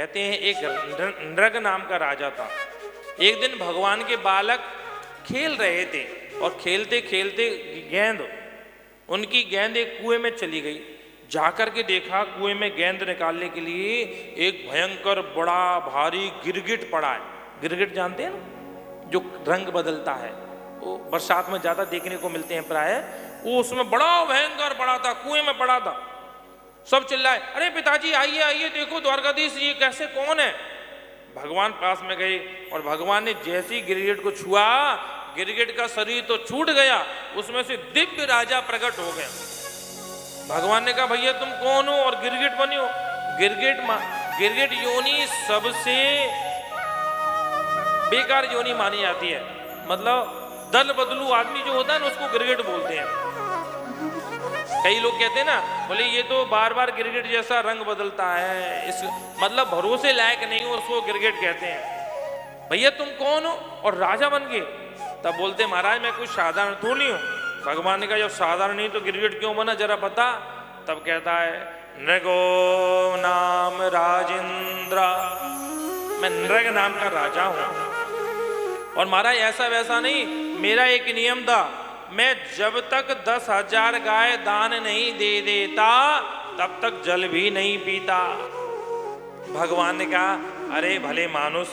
कहते हैं एक नृग नाम का राजा था। एक दिन भगवान के बालक खेल रहे थे और खेलते खेलते उनकी गेंद एक कुएं में चली गई। जाकर के देखा कुएं में गेंद निकालने के लिए एक भयंकर बड़ा भारी गिरगिट पड़ा है। गिरगिट जानते हैं ना, जो रंग बदलता है, वो बरसात में ज्यादा देखने को मिलते हैं प्राय। वो उसमें बड़ा भयंकर पड़ा था, कुएं में पड़ा था। सब चिल्लाए, अरे पिताजी आइए आइए, देखो द्वारकाधीश ये कैसे, कौन है। भगवान पास में गए और भगवान ने जैसे ही गिरगिट को छुआ, गिरगिट का शरीर तो छूट गया, उसमें से दिव्य राजा प्रकट हो गया। भगवान ने कहा भैया तुम कौन हो और गिरगिट बनी हो। गिरगिट योनि सबसे बेकार योनि मानी जाती है। मतलब दल बदलू आदमी जो होता है ना, उसको गिरगिट बोलते हैं। कई लोग कहते हैं ना, बोले ये तो बार बार गिरगिट जैसा रंग बदलता है, इस मतलब भरोसे लायक नहीं हो, उसको गिरगिट कहते हैं। भैया तुम कौन हो और राजा बन गए। तब बोलते महाराज मैं कुछ साधारण तो नहीं हूं। भगवान ने कहा जब साधारण नहीं तो गिरगिट क्यों बना जरा बता। तब कहता है नृगो नाम राजेंद्र, मैं नृग नाम का राजा हूं। और महाराज ऐसा वैसा नहीं, मेरा एक नियम था, मैं जब तक 10,000 गाय दान नहीं दे देता तब तक जल भी नहीं पीता। भगवान ने कहा अरे भले मानुष,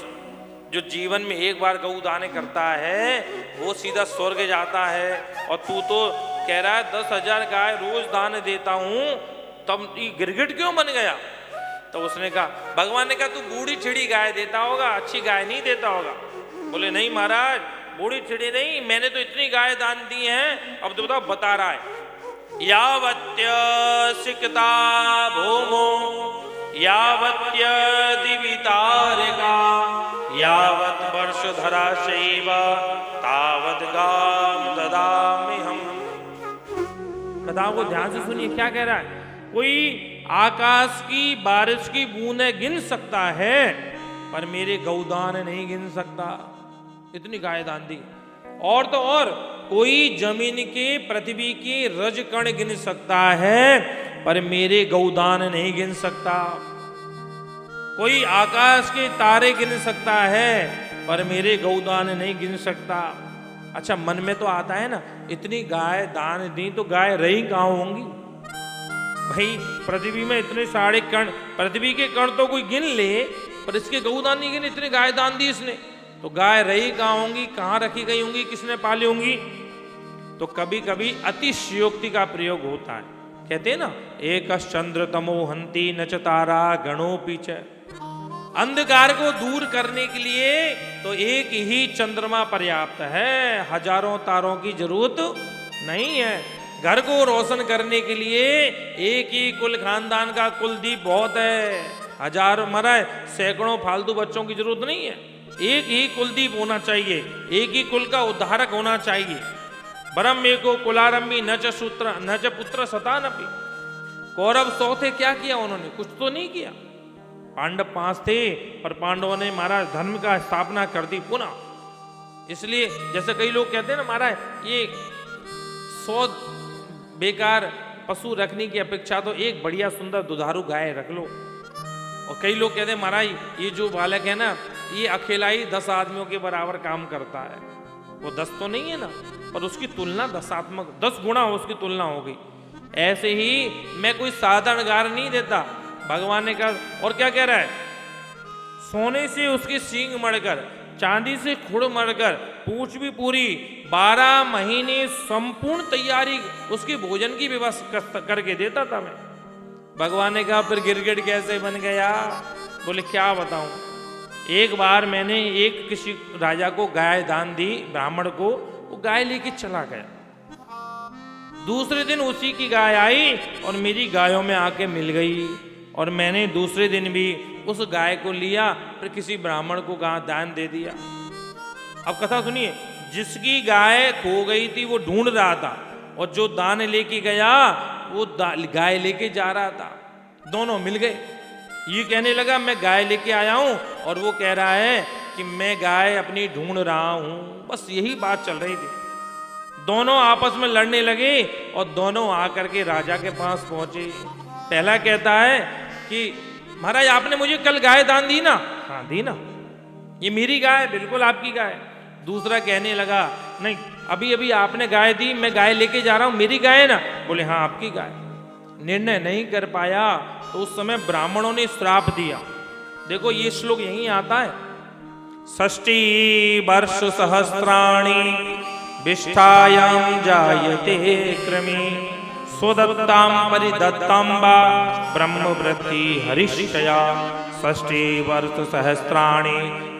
जो जीवन में एक बार गौ दान करता है वो सीधा स्वर्ग जाता है, और तू तो कह रहा है 10,000 गाय रोज दान देता हूं, तब ये गिरगिट क्यों बन गया। तो उसने कहा, भगवान ने कहा तू बूढ़ी छिड़ी गाय देता होगा, अच्छी गाय नहीं देता होगा। बोले नहीं महाराज, बूढ़ी छिड़ी नहीं, मैंने तो इतनी गाय दान दी हैं। अब तो बताओ, बता रहा है यावत्य सिकता भूमो यावत्य दिवितारिका यावत वर्षधरा शैव तावत गाम ददामि हम। बताओ को ध्यान से सुनिए क्या कह रहा है। कोई आकाश की बारिश की बूंदें गिन सकता है पर मेरे गौदान नहीं गिन सकता। इतनी गाय दान दी। और तो और कोई जमीन के पृथ्वी के रज कण गिन सकता है पर मेरे गौदान नहीं गिन सकता। कोई आकाश के तारे गिन सकता है पर मेरे गौदान नहीं गिन सकता। अच्छा मन में तो आता है ना, इतनी गाय दान दी तो गाय रही कहां होंगी भाई। पृथ्वी में इतने सारे कण, पृथ्वी के कण तो कोई गिन ले पर इसके गौदान नहीं गिने। इतनी गाय दान दी इसने, तो गाय रही कहां होंगी, कहां रखी गई होंगी, किसने पाली होंगी। तो कभी कभी अतिशयोक्ति का प्रयोग होता है। कहते हैं ना, एक चंद्र तमो हंति न च तारा गणो पीछ। अंधकार को दूर करने के लिए तो एक ही चंद्रमा पर्याप्त है, हजारों तारों की जरूरत नहीं है। घर को रोशन करने के लिए एक ही कुल खानदान का कुलदीप बहुत है। हजारों मरा सैकड़ों फालतू बच्चों की जरूरत नहीं है। एक ही कुलदीप होना चाहिए, एक ही कुल का उद्धारक होना चाहिए। ब्रह्म एको कुलारंभी न च सूत्र न च पुत्र सतानपि। कौरव 100 थे, क्या किया उन्होंने, कुछ तो नहीं किया। पांडव 5 थे पर पांडवों ने महाराज धर्म का स्थापना कर दी पुनः। इसलिए जैसे कई लोग कहते हैं ना महाराज, ये 100 बेकार पशु रखने की अपेक्षा तो एक बढ़िया सुंदर दुधारू गाय रख लो। और कई लोग कहते हैं महाराज ये जो बालक है ना, ये अकेला ही 10 आदमियों के बराबर काम करता है। वो 10 तो नहीं है ना, पर उसकी तुलना 10 गुना उसकी तुलना हो गई। ऐसे ही मैं कोई साधारण गार नहीं देता। भगवान ने कहा, और क्या कह रहा है, सोने से उसकी सींग मड़कर, चांदी से खुड़ मड़कर, पूंछ भी पूरी, 12 महीने संपूर्ण तैयारी उसकी भोजन की व्यवस्था करके देता था मैं। भगवान ने कहा फिर गिरगिट कैसे बन गया। बोले क्या बताऊं, एक बार मैंने एक किसी राजा को गाय दान दी, ब्राह्मण को, वो गाय लेके चला गया। दूसरे दिन उसी की गाय आई और मेरी गायों में आके मिल गई, और मैंने दूसरे दिन भी उस गाय को लिया, फिर किसी ब्राह्मण को गाय दान दे दिया। अब कथा सुनिए, जिसकी गाय खो गई थी वो ढूंढ रहा था, और जो दान लेके गया वो गाय लेके जा रहा था। दोनों मिल गए। ये कहने लगा मैं गाय लेके आया हूं, और वो कह रहा है कि मैं गाय अपनी ढूंढ रहा हूं। बस यही बात चल रही थी। दोनों आपस में लड़ने लगे और दोनों आकर के राजा के पास पहुंचे। पहला कहता है कि महाराज आपने मुझे कल गाय दान दी ना? हाँ दी ना। ये मेरी गाय? बिल्कुल आपकी गाय। दूसरा कहने लगा नहीं, अभी अभी आपने गाय दी, मैं गाय लेके जा रहा हूं, मेरी गाय है ना? बोले हाँ आपकी गाय। निर्णय नहीं कर पाया तो उस समय ब्राह्मणों ने श्राप दिया। देखो ये श्लोक यहीं आता है, 60 वर्ष सहस्राणि विष्ठायां जायते क्रमे स्वदत्तां परिदत्तां वा ब्रह्मवृत्ति हरिष्ठया 60 वर्ष सहस्राणि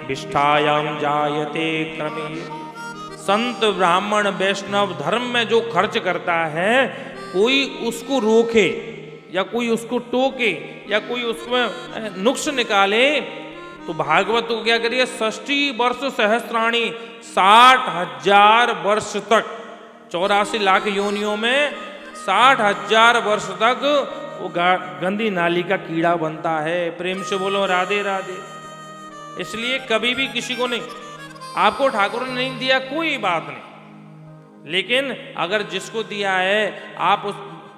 विष्ठायां जायते क्रमे। संत ब्राह्मण वैष्णव धर्म में जो खर्च करता है, कोई उसको रोके या कोई उसको टोके या कोई उसमें नुक्स निकाले तो भागवत को क्या करिए, 60 वर्ष सहस्राणी 60,000 वर्ष तक, 84 लाख योनियों में 60,000 वर्ष तक वो गंदी नाली का कीड़ा बनता है। प्रेम से बोलो राधे राधे। इसलिए कभी भी किसी को नहीं, आपको ठाकुर ने नहीं दिया कोई बात नहीं, लेकिन अगर जिसको दिया है आप उस,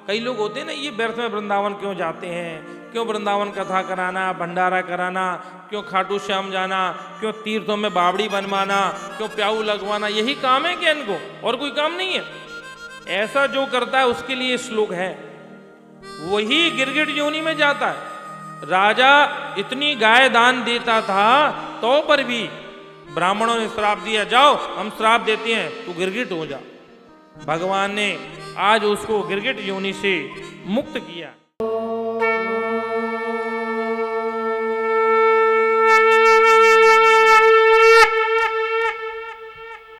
कई लोग होते हैं ना, ये व्यर्थ में वृंदावन क्यों जाते हैं, क्यों वृंदावन कथा कराना, भंडारा कराना, क्यों खाटू श्याम जाना, क्यों तीर्थों में बावड़ी बनवाना, क्यों प्याऊ लगवाना, यही काम है क्या इनको? और कोई काम नहीं है? ऐसा जो करता है उसके लिए श्लोक है, वही गिरगिट योनि में जाता है। राजा इतनी गाय दान देता था तो पर भी ब्राह्मणों ने श्राप दिया, जाओ हम श्राप देते हैं, तू गिरगिट हो जा। भगवान ने आज उसको गिरगिट योनि से मुक्त किया।